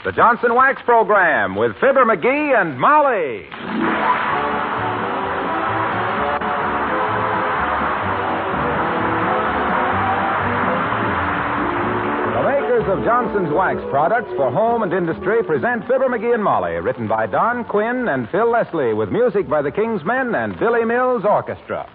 the Johnson Wax Program with Fibber McGee and Molly. The makers of Johnson's Wax products for home and industry present Fibber McGee and Molly, written by Don Quinn and Phil Leslie, with music by the King's Men and Billy Mills Orchestra.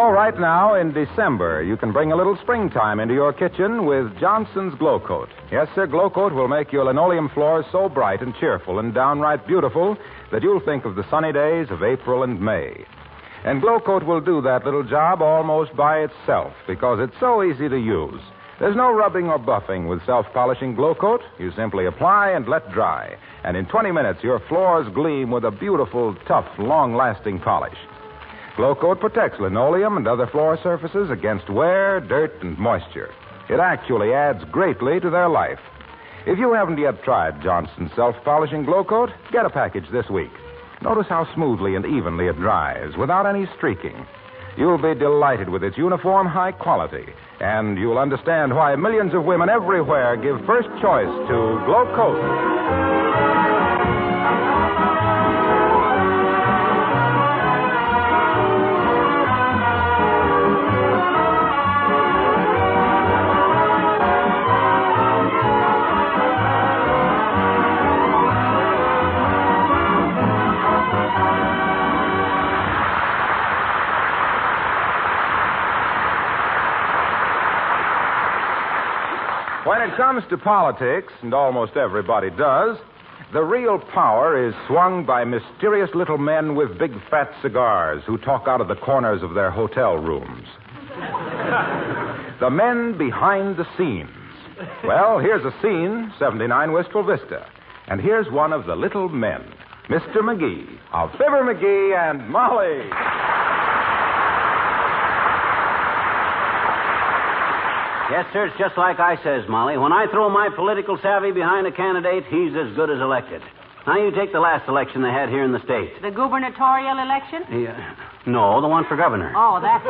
Right now, in December, you can bring a little springtime into your kitchen with Johnson's Glow Coat. Yes, sir, Glow Coat will make your linoleum floors so bright and cheerful and downright beautiful that you'll think of the sunny days of April and May. And Glow Coat will do that little job almost by itself because it's so easy to use. There's no rubbing or buffing with self-polishing Glow Coat. You simply apply and let dry. And in 20 minutes, your floors gleam with a beautiful, tough, long-lasting polish. Glow Coat protects linoleum and other floor surfaces against wear, dirt, and moisture. It actually adds greatly to their life. If you haven't yet tried Johnson's self-polishing Glow Coat, get a package this week. Notice how smoothly and evenly it dries, without any streaking. You'll be delighted with its uniform high quality, and you'll understand why millions of women everywhere give first choice to Glow Coat. When it comes to politics, and almost everybody does, the real power is swung by mysterious little men with big fat cigars who talk out of the corners of their hotel rooms. The men behind the scenes. Well, here's a scene, 79 Wistful Vista. And here's one of the little men, Mr. McGee, of Fibber McGee and Molly. Yes, sir, it's just like I says, Molly. When I throw my political savvy behind a candidate, he's as good as elected. Now, you take the last election they had here in the state. The gubernatorial election? No, the one for governor. Oh, that.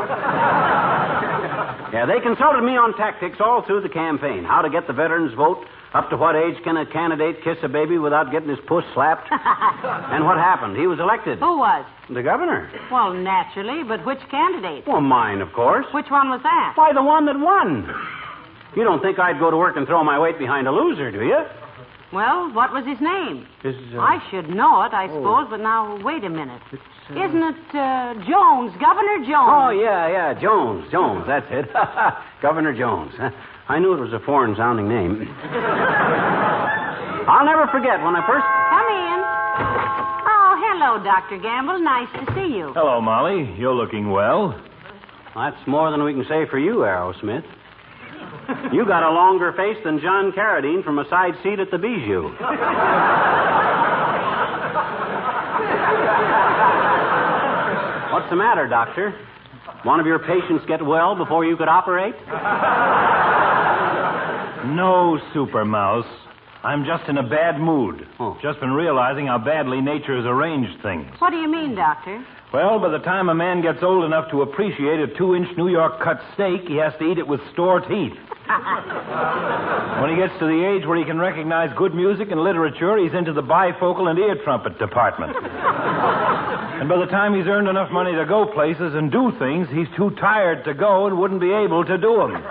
Yeah, they consulted me on tactics all through the campaign. How to get the veterans' vote, up to what age can a candidate kiss a baby without getting his puss slapped. And what happened? He was elected. Who was? The governor. Well, naturally, but which candidate? Well, mine, of course. Which one was that? Why, the one that won. You don't think I'd go to work and throw my weight behind a loser, do you? Well, what was his name? I should know it, I suppose, but now, wait a minute. Isn't it Jones, Governor Jones? Oh, yeah, Jones, that's it. Governor Jones. I knew it was a foreign-sounding name. I'll never forget when I first... Come in. Oh, hello, Dr. Gamble. Nice to see you. Hello, Molly. You're looking well. That's more than we can say for you, Arrowsmith. You got a longer face than John Carradine from a side seat at the Bijou. What's the matter, Doctor? One of your patients get well before you could operate? No, Super Mouse. I'm just in a bad mood. Oh. Just been realizing how badly nature has arranged things. What do you mean, Doctor? Well, by the time a man gets old enough to appreciate a 2-inch New York cut steak, he has to eat it with store teeth. When he gets to the age where he can recognize good music and literature, he's into the bifocal and ear trumpet department. And by the time he's earned enough money to go places and do things, he's too tired to go and wouldn't be able to do them.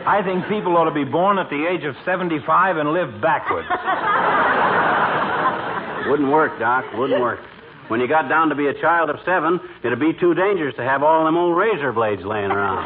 I think people ought to be born at the age of 75 and live backwards. Wouldn't work, Doc. Wouldn't work. When you got down to be a child of 7, it'd be too dangerous to have all them old razor blades laying around.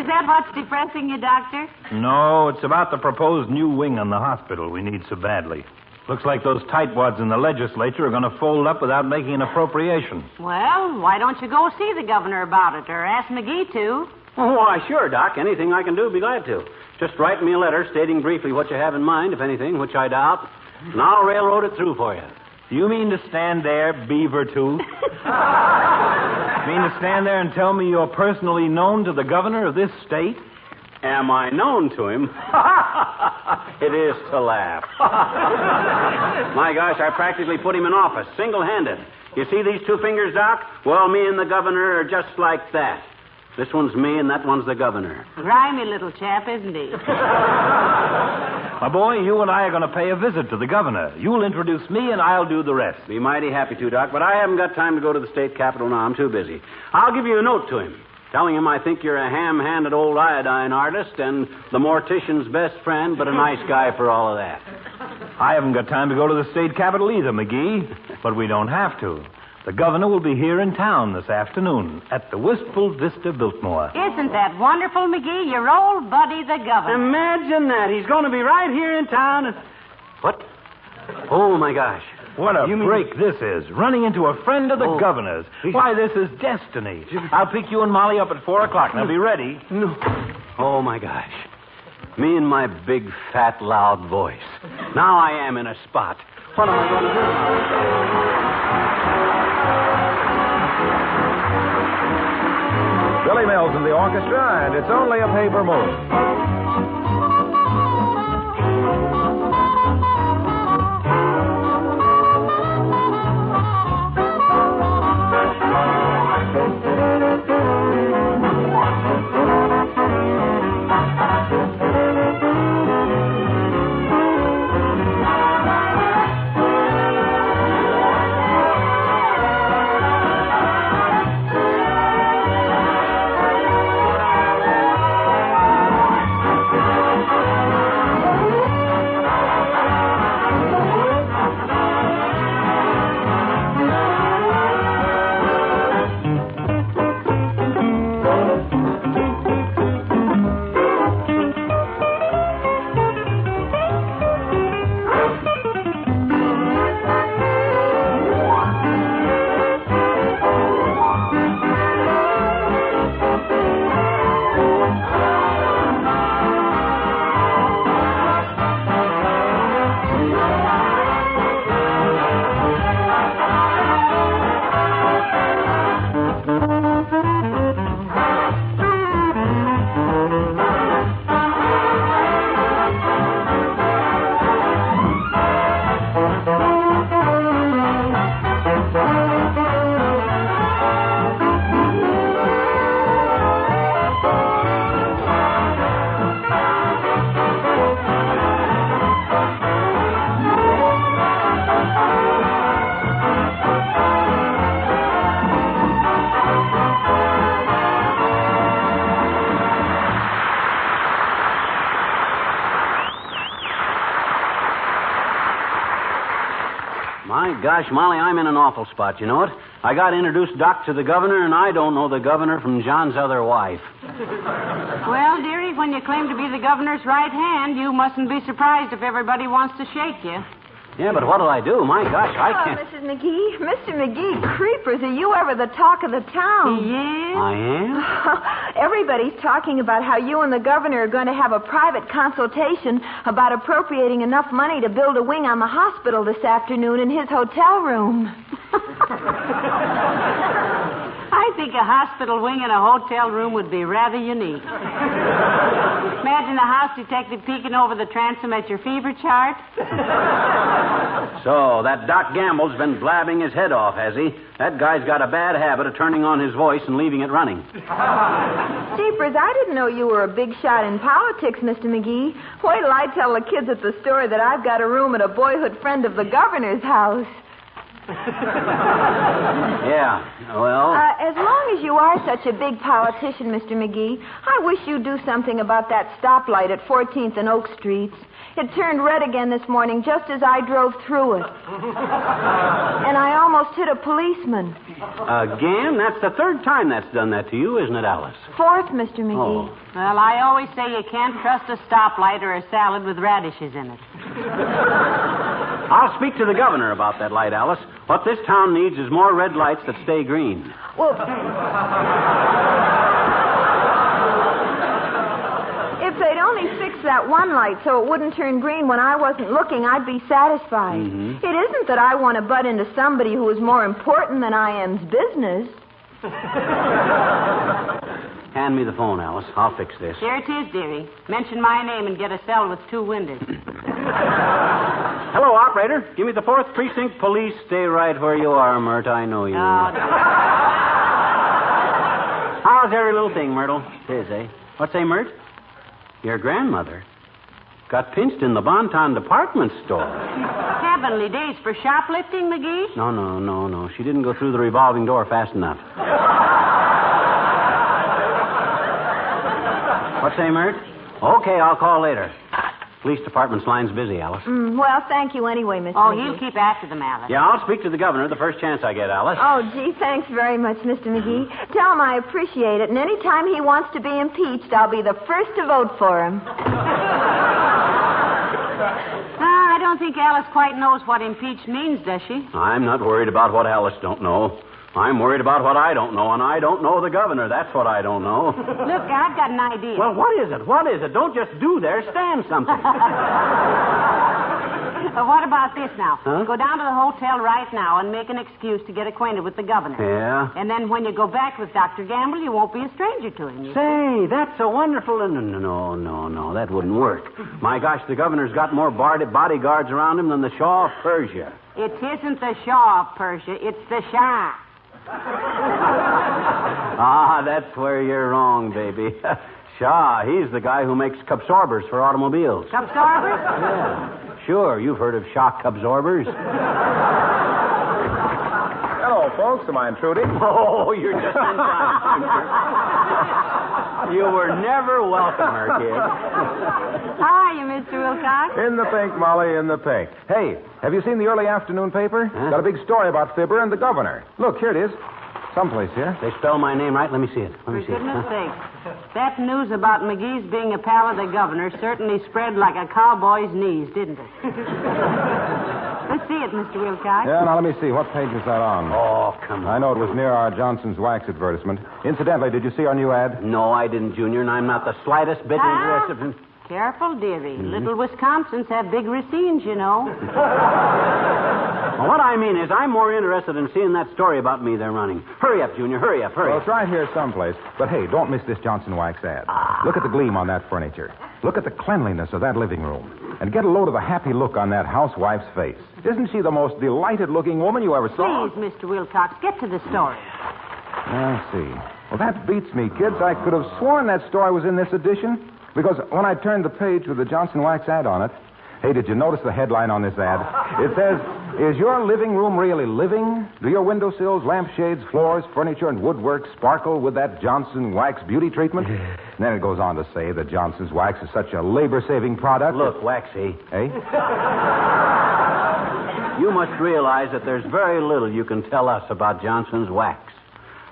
Is that what's depressing you, Doctor? No, it's about the proposed new wing on the hospital we need so badly. Looks like those tightwads in the legislature are going to fold up without making an appropriation. Well, why don't you go see the governor about it, or ask McGee to? Oh, why, sure, Doc. Anything I can do, be glad to. Just write me a letter stating briefly what you have in mind, if anything, which I doubt, and I'll railroad it through for you. You mean to stand there, beaver tooth? Mean to stand there and tell me you're personally known to the governor of this state? Am I known to him? It is to laugh. My gosh, I practically put him in office, single-handed. You see these two fingers, Doc? Well, me and the governor are just like that. This one's me and that one's the governor. Grimy little chap, isn't he? My boy, you and I are going to pay a visit to the governor. You'll introduce me and I'll do the rest. Be mighty happy to, Doc, but I haven't got time to go to the state capitol now. I'm too busy. I'll give you a note to him, telling him I think you're a ham-handed old iodine artist and the mortician's best friend, but a nice guy for all of that. I haven't got time to go to the state capitol either, McGee, but we don't have to. The governor will be here in town this afternoon at the Wistful Vista Biltmore. Isn't that wonderful, McGee? Your old buddy, the governor. Imagine that. He's going to be right here in town. And... What? Oh, my gosh. What a break this is. Running into a friend of the governor's. Why, this is destiny. I'll pick you and Molly up at 4 o'clock. Now, be ready. No. Oh, my gosh. Me and my big, fat, loud voice. Now I am in a spot. What am I going to do? Billy Mills in the orchestra, and It's Only a Paper Moon. My gosh, Molly, I'm in an awful spot, you know it? I got introduced, Doc, to the governor, and I don't know the governor from John's other wife. Well, dearie, when you claim to be the governor's right hand, you mustn't be surprised if everybody wants to shake you. Yeah, but what'll I do? My gosh, I can't... Mrs. McGee. Mr. McGee, creepers, are you ever the talk of the town? Yes? I am? Everybody's talking about how you and the governor are going to have a private consultation about appropriating enough money to build a wing on the hospital this afternoon in his hotel room. I think a hospital wing in a hotel room would be rather unique. Imagine a house detective peeking over the transom at your fever chart. So, that Doc Gamble's been blabbing his head off, has he? That guy's got a bad habit of turning on his voice and leaving it running. Jeepers, I didn't know you were a big shot in politics, Mr. McGee. Wait till I tell the kids at the store that I've got a room at a boyhood friend of the governor's house. Yeah, well... As long as you are such a big politician, Mr. McGee, I wish you'd do something about that stoplight at 14th and Oak Streets. It turned red again this morning just as I drove through it. And I almost hit a policeman. Again? That's the third time that's done that to you, isn't it, Alice? Fourth, Mr. McGee. Oh. Well, I always say you can't trust a stoplight or a salad with radishes in it. I'll speak to the governor about that light, Alice. What this town needs is more red lights that stay green. Well... they'd only fix that one light so it wouldn't turn green when I wasn't looking, I'd be satisfied. Mm-hmm. It isn't that I want to butt into somebody who is more important than I am's business. Hand me the phone, Alice. I'll fix this. Here it is, dearie. Mention my name and get a cell with 2 windows. Hello, operator. Give me the 4th Precinct Police. Stay right where you are, Mert. I know you. How's every little thing, Myrtle? It is, eh? What's say, Mert? Your grandmother got pinched in the Bonton department store. Heavenly days for shoplifting, McGee? No. She didn't go through the revolving door fast enough. What's say, Mert? Okay, I'll call later. Police department's line's busy, Alice. Well, thank you anyway, Mr. Oh, McGee. he'll keep after them, Alice. Yeah, I'll speak to the governor the first chance I get, Alice. Oh, gee, thanks very much, Mr. McGee. Tell him I appreciate it, and any time he wants to be impeached, I'll be the first to vote for him. I don't think Alice quite knows what impeach means, does she? I'm not worried about what Alice don't know. I'm worried about what I don't know, and I don't know the governor. That's what I don't know. Look, I've got an idea. Well, what is it? What is it? Don't just do there. Stand something. What about this now? Huh? Go down to the hotel right now and make an excuse to get acquainted with the governor. Yeah? And then when you go back with Dr. Gamble, you won't be a stranger to him. Say, that's a wonderful... No, that wouldn't work. My gosh, the governor's got more bodyguards around him than the Shah of Persia. It isn't the Shah of Persia, it's the Shah. That's where you're wrong, baby. Shah, he's the guy who makes absorbers for automobiles. Absorbers? Yeah. Sure, you've heard of shock absorbers. Hello, folks. Am I intruding? Oh, you're just in time. You were never welcome, her kid. How are you, Mr. Wilcox? In the pink, Molly, in the pink. Hey, have you seen the early afternoon paper? Huh? Got a big story about Fibber and the governor. Look, here it is. Someplace here. They spell my name right? Let me see it. For goodness sake. That news about McGees being a pal of the governor certainly spread like a cowboy's knees, didn't it? Let's see it, Mr. Wilcox. Yeah, now let me see. What page is that on? Oh, come on. I know it was near our Johnson's Wax advertisement. Incidentally, did you see our new ad? No, I didn't, Junior, and I'm not the slightest bit interested in... Careful, dearie. Little Wisconsins have big racines, you know. Well, what I mean is I'm more interested in seeing that story about me they're running. Hurry up, Junior. Hurry up. Well, it's right here someplace. But hey, don't miss this Johnson Wax ad. Look at the gleam on that furniture. Look at the cleanliness of that living room. And get a load of the happy look on that housewife's face. Isn't she the most delighted-looking woman you ever saw? Please, Mr. Wilcox, get to the story. I see. Well, that beats me, kids. I could have sworn that story was in this edition. Because when I turned the page with the Johnson Wax ad on it... Hey, did you notice the headline on this ad? It says, is your living room really living? Do your windowsills, lampshades, floors, furniture, and woodwork sparkle with that Johnson Wax beauty treatment? And then it goes on to say that Johnson's Wax is such a labor-saving product. Look, Waxy. Hey? You must realize that there's very little you can tell us about Johnson's Wax.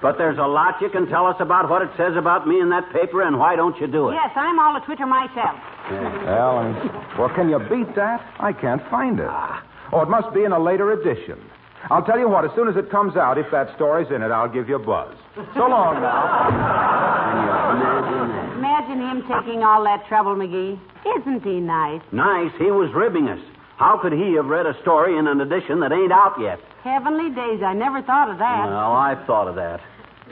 But there's a lot you can tell us about what it says about me in that paper, and why don't you do it? Yes, I'm all a Twitter myself. Well, can you beat that? I can't find it. Oh, it must be in a later edition. I'll tell you what, as soon as it comes out, if that story's in it, I'll give you a buzz. So long now. Imagine him taking all that trouble, McGee. Isn't he nice? Nice? He was ribbing us. How could he have read a story in an edition that ain't out yet? Heavenly days, I never thought of that. Well, I've thought of that.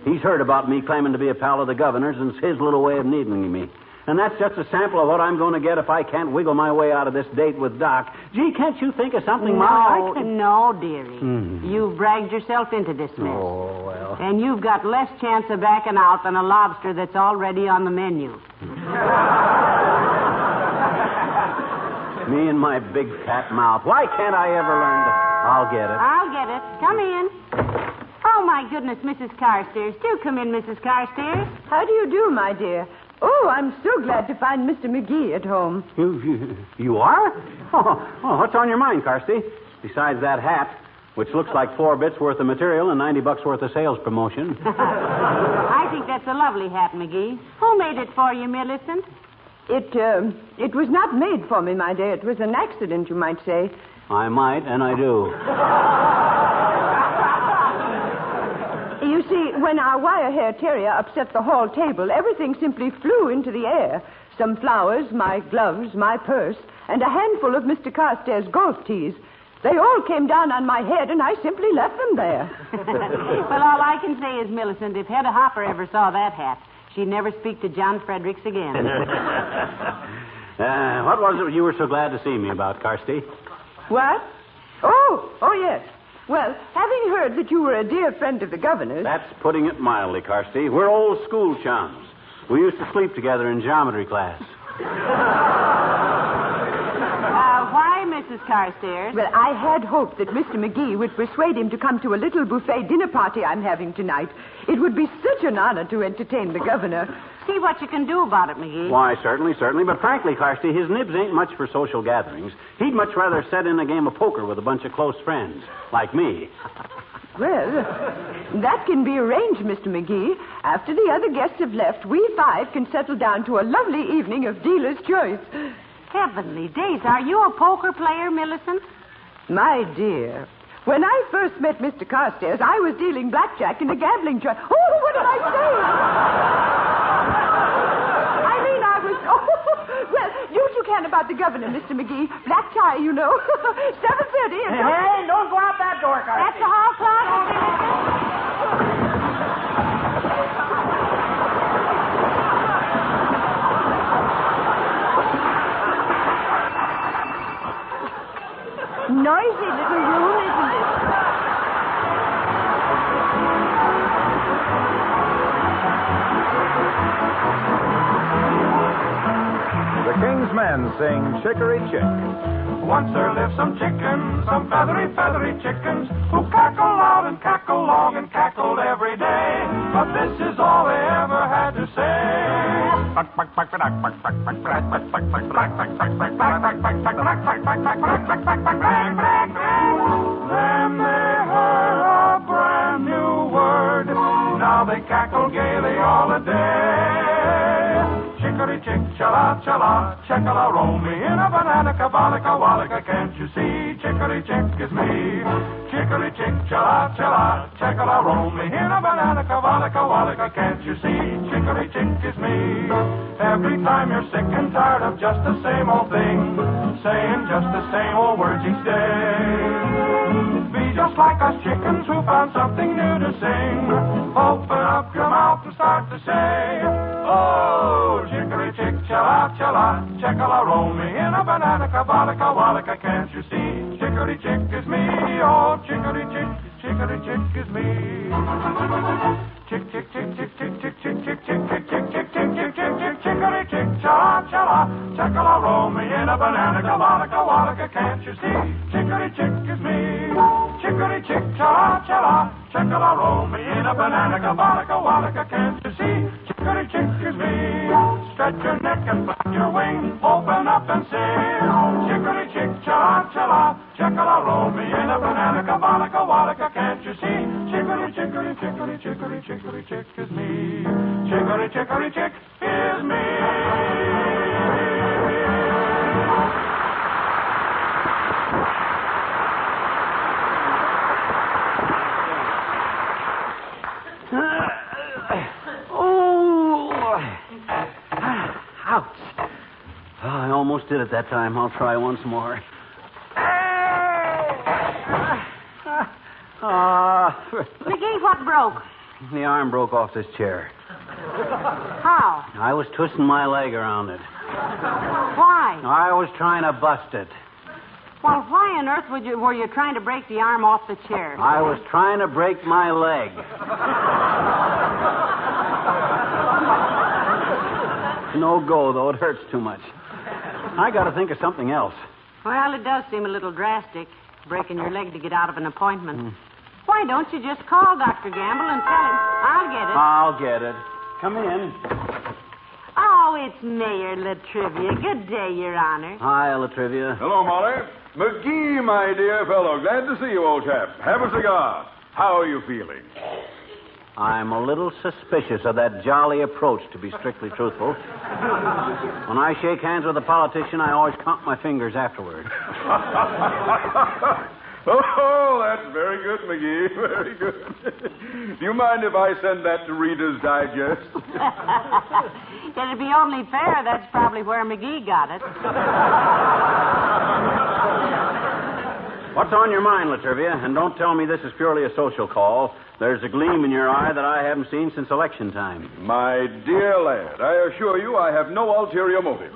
He's heard about me claiming to be a pal of the governor's, and it's his little way of needling me. And that's just a sample of what I'm going to get if I can't wiggle my way out of this date with Doc. Gee, can't you think of something, Molly? No, dearie. You've bragged yourself into this mess. Oh, well. And you've got less chance of backing out than a lobster that's already on the menu. Me and my big fat mouth. Why can't I ever learn to... I'll get it. I'll get it. Come in. Oh, my goodness, Mrs. Carstairs. Do come in, Mrs. Carstairs. How do you do, my dear? Oh, I'm so glad to find Mr. McGee at home. You are? Oh, what's on your mind, Carsty? Besides that hat, which looks like 4 bits worth of material and $90 worth of sales promotion. I think that's a lovely hat, McGee. Who made it for you, Millicent? It was not made for me, my dear. It was an accident, you might say. I might, and I do. You see, when our wire-hair terrier upset the hall table, everything simply flew into the air. some flowers, my gloves, my purse, and a handful of Mr. Carstairs' golf tees. They all came down on my head, and I simply left them there. Well, all I can say is, Millicent, if Hedda Hopper ever saw that hat, she'd never speak to John Fredericks again. What was it you were so glad to see me about, Kirsty? What? Oh, yes. Well, having heard that you were a dear friend of the governor's... That's putting it mildly, Kirsty. We're old school chums. We used to sleep together in geometry class. Why, Mrs. Carstairs? Well, I had hoped that Mr. McGee would persuade him to come to a little buffet dinner party I'm having tonight. It would be such an honor to entertain the governor. See what you can do about it, McGee. Why, certainly. But frankly, Kirsty, his nibs ain't much for social gatherings. He'd much rather set in a game of poker with a bunch of close friends, like me. Well, that can be arranged, Mr. McGee. After the other guests have left, we 5 can settle down to a lovely evening of dealer's choice. Heavenly days. Are you a poker player, Millicent? My dear, when I first met Mr. Carstairs, I was dealing blackjack in a gambling joint. Oh, what did I say? Well, do what you can about the governor, Mr. McGee. Black tie, you know. 7:30. Hey, don't go out that door, Kirsty. That's the hall clock. Noisy little room, isn't it? The King's Men sing Chicory Chick. Once there lived some chickens, some feathery, feathery chickens, who cackle loud and cackle long and cackled every day. But this is all they ever had to say. Then they heard a brand new word. Now they cackle gaily all a day. Chicory chick, chala, chala, checkala, roll me in a banana, kabalika, wallika, can't you see? Chicory chick is me. Chicory chick, chala, chala, checkala, roll me in a banana, kabalika, wallika, can't you see? Chicory chick is me. Every time you're sick and tired of just the same old thing, saying just the same old words each day. Be just like us chickens who found something new to sing. Open up your mouth and start to say, oh, chicory chick, chala, chala, checkala, roll me in a banana, kabalika, wallika, can't you see? Chicory chick is me, oh, chicory chick is me. Chick, chick, chick, chick, chick, chick, chick, chick, chick, chick, chick, chick, chick, chick, chick, chick, chicory chick, chala, chala, checkala, roll me in a banana, kabalika, wallika, can't you see? Chicory chick is me. Chicory chick, chala, chala, checkala, roll me in a banana, kabalika, wallika, can't you see? Chicory chick is me. Stretch your neck and flap your wing, open up and sing. Chicory chick, chala, chala, checkala, roll me in a banana, kabalika, wallika, can't you see? Chicory, chicory, chicory, chicory, chicory chick is me. Chicory, chicory chick is me. Ouch. Oh, I almost did it that time. I'll try once more. McGee, what broke? The arm broke off this chair. How? I was twisting my leg around it. Why? I was trying to bust it. Well, why on earth were you trying to break the arm off the chair? I was trying to break my leg. No go, though. It hurts too much. I got to think of something else. Well, it does seem a little drastic, breaking your leg to get out of an appointment. Why don't you just call Dr. Gamble and tell him? I'll get it. Come in. Oh, it's Mayor Latrivia. Good day, Your Honor. Hi, Latrivia. Hello, Molly. McGee, my dear fellow. Glad to see you, old chap. Have a cigar. How are you feeling? I'm a little suspicious of that jolly approach, to be strictly truthful. When I shake hands with a politician, I always count my fingers afterward. Oh, that's very good, McGee. Very good. Do you mind if I send that to Reader's Digest? It'd be only fair. That's probably where McGee got it. What's on your mind, Latrivia? And don't tell me this is purely a social call. There's a gleam in your eye that I haven't seen since election time. My dear lad, I assure you I have no ulterior motive.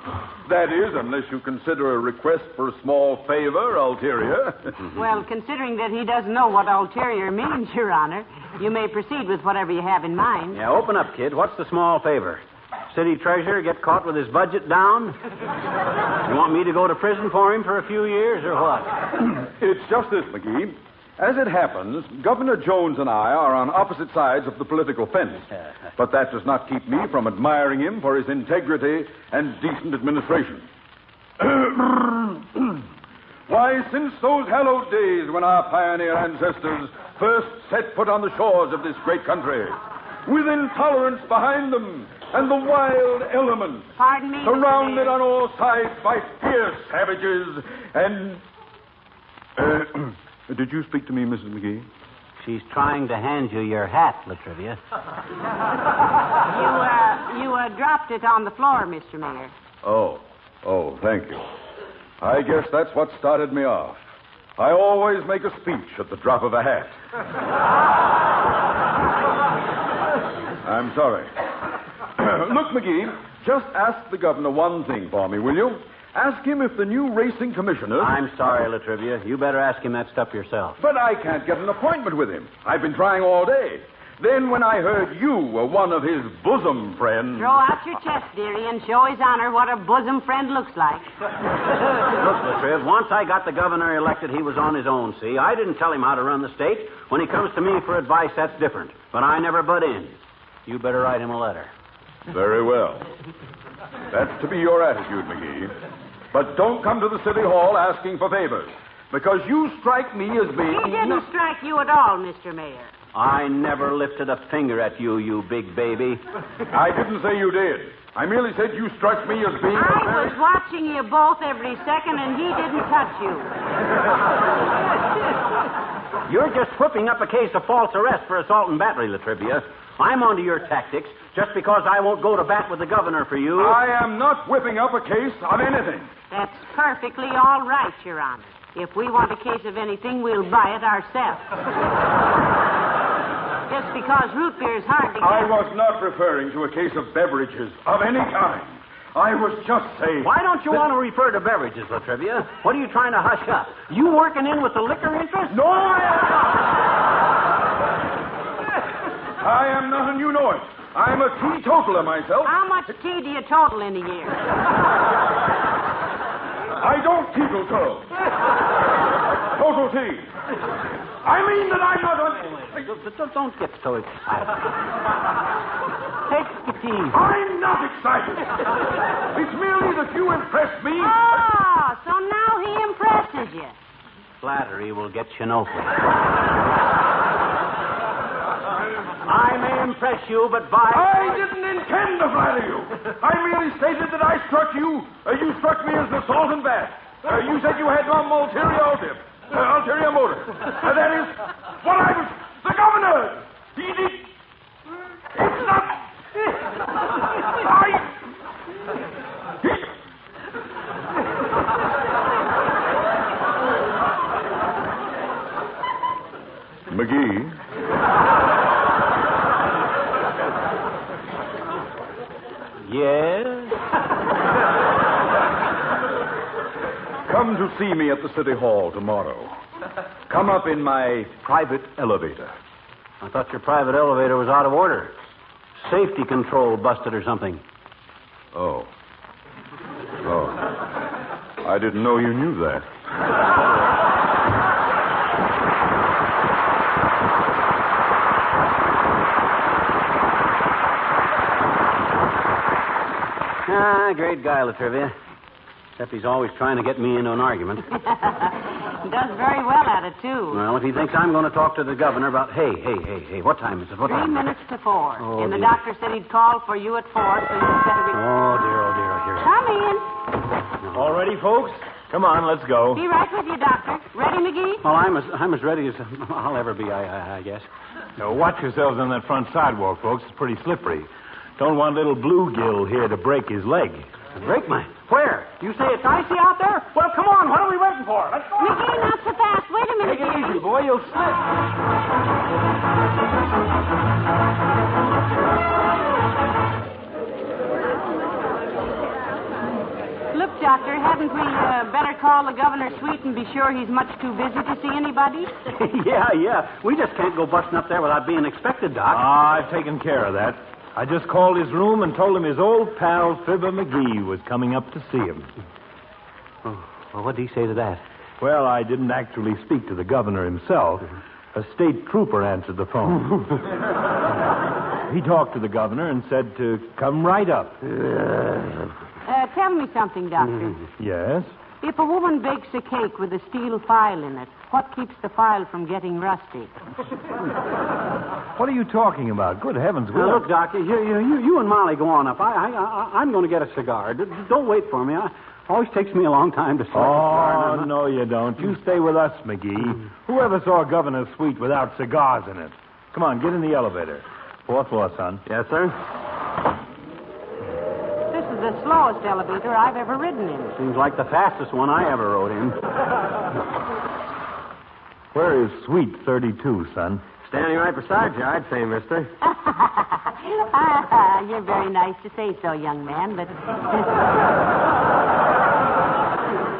That is, unless you consider a request for a small favor ulterior. Well, considering that he doesn't know what ulterior means, Your Honor, you may proceed with whatever you have in mind. Yeah, open up, kid. What's the small favor? City treasurer get caught with his budget down? You want me to go to prison for him for a few years, or what? It's just this, McGee. As it happens, Governor Jones and I are on opposite sides of the political fence. But that does not keep me from admiring him for his integrity and decent administration. Why, since those hallowed days when our pioneer ancestors first set foot on the shores of this great country, with intolerance behind them and the wild elements, Pardon me, surrounded on all sides by fierce savages and... Did you speak to me, Mrs. McGee? She's trying to hand you your hat, Latrivia. You dropped it on the floor, Mr. Mayor. Oh, thank you. I guess that's what started me off. I always make a speech at the drop of a hat. I'm sorry. Look, McGee, just ask the governor one thing for me, will you? Ask him if the new racing commissioner... I'm sorry, Latrivia. You better ask him that stuff yourself. But I can't get an appointment with him. I've been trying all day. Then when I heard you were one of his bosom friends... Throw out your chest, dearie, and show his honor what a bosom friend looks like. Look, Latriv, once I got the governor elected, he was on his own, see? I didn't tell him how to run the state. When he comes to me for advice, that's different. But I never butt in. You better write him a letter. Very well. That's to be your attitude, McGee. But don't come to the city hall asking for favors, because you strike me as being... He didn't strike you at all, Mr. Mayor. I never lifted a finger at you, you big baby. I didn't say you did. I merely said you struck me as being... I was watching you both every second, and he didn't touch you. You're just whipping up a case of false arrest for assault and battery, Latrivia. I'm onto your tactics just because I won't go to bat with the governor for you. I am not whipping up a case of anything. That's perfectly all right, Your Honor. If we want a case of anything, we'll buy it ourselves. Just because root beer is hard to get... I was not referring to a case of beverages of any kind. I was just saying... Why don't you want to refer to beverages, Latrivia? What are you trying to hush up? You working in with the liquor interest? No, I am not. I am not, and you know it. I'm a teetotaler myself. How much tea do you total in a year? I don't teetotal. Total tea. I mean that I'm not... Don't get so excited. Take the tea. I'm not excited. It's merely that you impressed me. Oh, so now he impresses you. Flattery will get you nowhere. I may impress you, but I didn't intend to flatter you. I merely stated that I struck you. You struck me as the salt and bath. You said you had no ulterior motive. That is what I was... The governor! He did... It's not... McGee? Yes? Come to see me at the City Hall tomorrow. Come up in my private elevator. I thought your private elevator was out of order. Safety control busted or something. Oh. I didn't know you knew that. Great guy, Latrivia. Except he's always trying to get me into an argument. He does very well at it, too. Well, if he thinks I'm going to talk to the governor about... Hey, what time is it? What 3 time? minutes to 4. Oh, and the dear. doctor said he'd call for you at 4, so you better be... Oh, dear, here. Come in. All ready, folks? Come on, let's go. Be right with you, Doctor. Ready, McGee? Well, I'm as ready as I'll ever be, I guess. Now, watch yourselves on that front sidewalk, folks. It's pretty slippery. Don't want little bluegill here to break his leg. Break mine? Where? You say it's icy out there? Well, come on. What are we waiting for? Let's go. McGee, not so fast. Wait a minute. Take it easy, boy. You'll slip. Look, Doctor, hadn't we better call the governor's suite and be sure he's much too busy to see anybody? Yeah. We just can't go busting up there without being expected, Doc. I've taken care of that. I just called his room and told him his old pal, Fibber McGee, was coming up to see him. Oh, well, what did he say to that? Well, I didn't actually speak to the governor himself. A state trooper answered the phone. He talked to the governor and said to come right up. Tell me something, Doctor. Yes? If a woman bakes a cake with a steel file in it, what keeps the file from getting rusty? What are you talking about? Good heavens, Will. Look, Doc, you and Molly go on up. I'm going to get a cigar. Don't wait for me. Always takes me a long time to select a cigar. Oh, no, you don't. You stay with us, McGee. Whoever saw a governor's suite without cigars in it? Come on, get in the elevator. 4th floor, son. Yes, sir. This is the slowest elevator I've ever ridden in. Seems like the fastest one I ever rode in. Where is suite 32, son? Standing right beside you, I'd say, mister. You're very nice to say so, young man, but...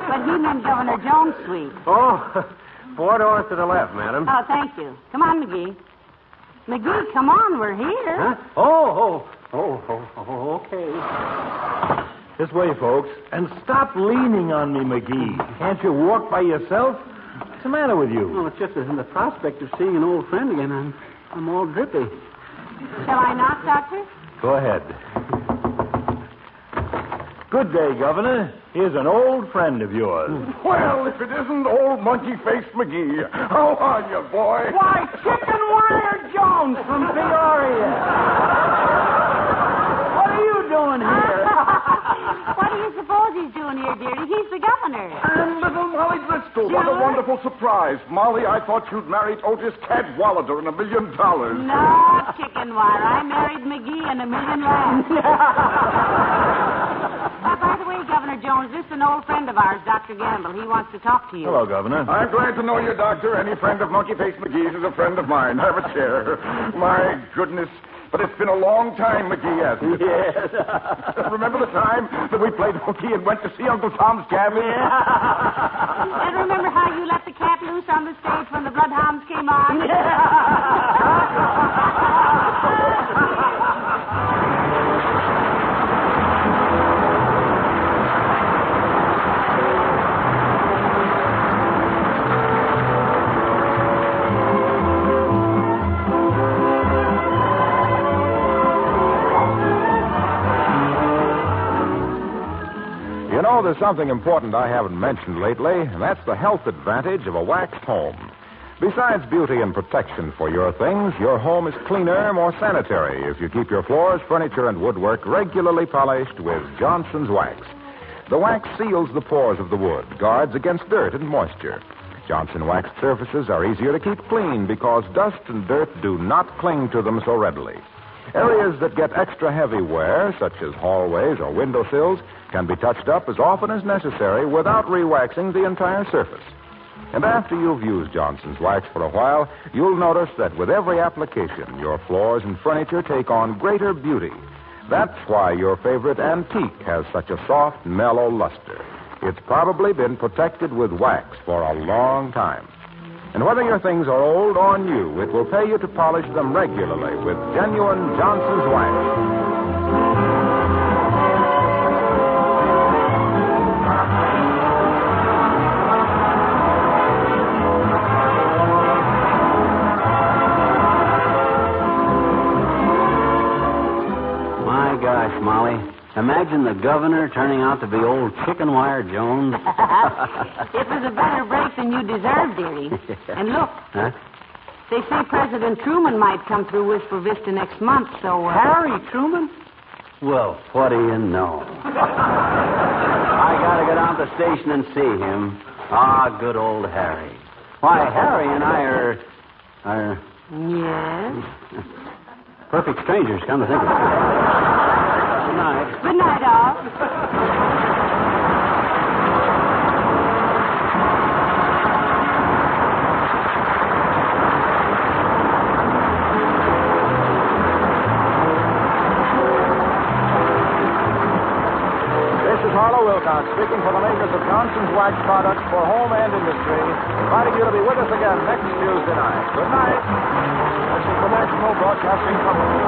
But he meant Governor Jones' suite. Oh, 4 doors to the left, madam. Oh, thank you. Come on, McGee. McGee, come on, we're here. Huh? Oh, okay. This way, folks. And stop leaning on me, McGee. Can't you walk by yourself? What's the matter with you? Well, it's just that in the prospect of seeing an old friend again, I'm all drippy. Shall I knock, Doctor? Go ahead. Good day, Governor. Here's an old friend of yours. Well, if it isn't old monkey-faced McGee. How are you, boy? Why, Chicken Wire Jones from Peoria. What are you doing here? What do you suppose he's doing here, dearie? He's the governor. And little Molly Driscoll. What a wonderful surprise. Molly, I thought you'd married Otis Cadwallader and $1 million. No, Chicken Wire. I married McGee and $1 million less. By the way, Governor Jones, this is an old friend of ours, Dr. Gamble. He wants to talk to you. Hello, Governor. I'm glad to know you, Doctor. Any friend of Monkey-Faced McGee's is a friend of mine. Have a chair. My goodness. But it's been a long time, McGee, hasn't it? Yes. Remember the time that we played hooky and went to see Uncle Tom's Cabin? Yeah. And remember how you let the cat loose on the stage when the bloodhounds came on? You know, there's something important I haven't mentioned lately, and that's the health advantage of a waxed home. Besides beauty and protection for your things, your home is cleaner, more sanitary if you keep your floors, furniture, and woodwork regularly polished with Johnson's Wax. The wax seals the pores of the wood, guards against dirt and moisture. Johnson waxed surfaces are easier to keep clean because dust and dirt do not cling to them so readily. Areas that get extra heavy wear, such as hallways or windowsills, can be touched up as often as necessary without re-waxing the entire surface. And after you've used Johnson's Wax for a while, you'll notice that with every application, your floors and furniture take on greater beauty. That's why your favorite antique has such a soft, mellow luster. It's probably been protected with wax for a long time. And whether your things are old or new, it will pay you to polish them regularly with genuine Johnson's Wax. My gosh, Molly. Imagine the governor turning out to be old Chicken Wire Jones. It was a better break than you deserved, dearie. And look, they say President Truman might come through Wistful Vista next month, so... Harry Truman? Well, what do you know? I gotta go down to the station and see him. Ah, good old Harry. Why, Harry and I are... Yes? Perfect strangers, come to think of it. Good night. Good night, all. This is Harlow Wilcox speaking for the makers of Johnson's Wax products for home and industry, inviting you to be with us again next Tuesday night. Good night. This is the National Broadcasting Company.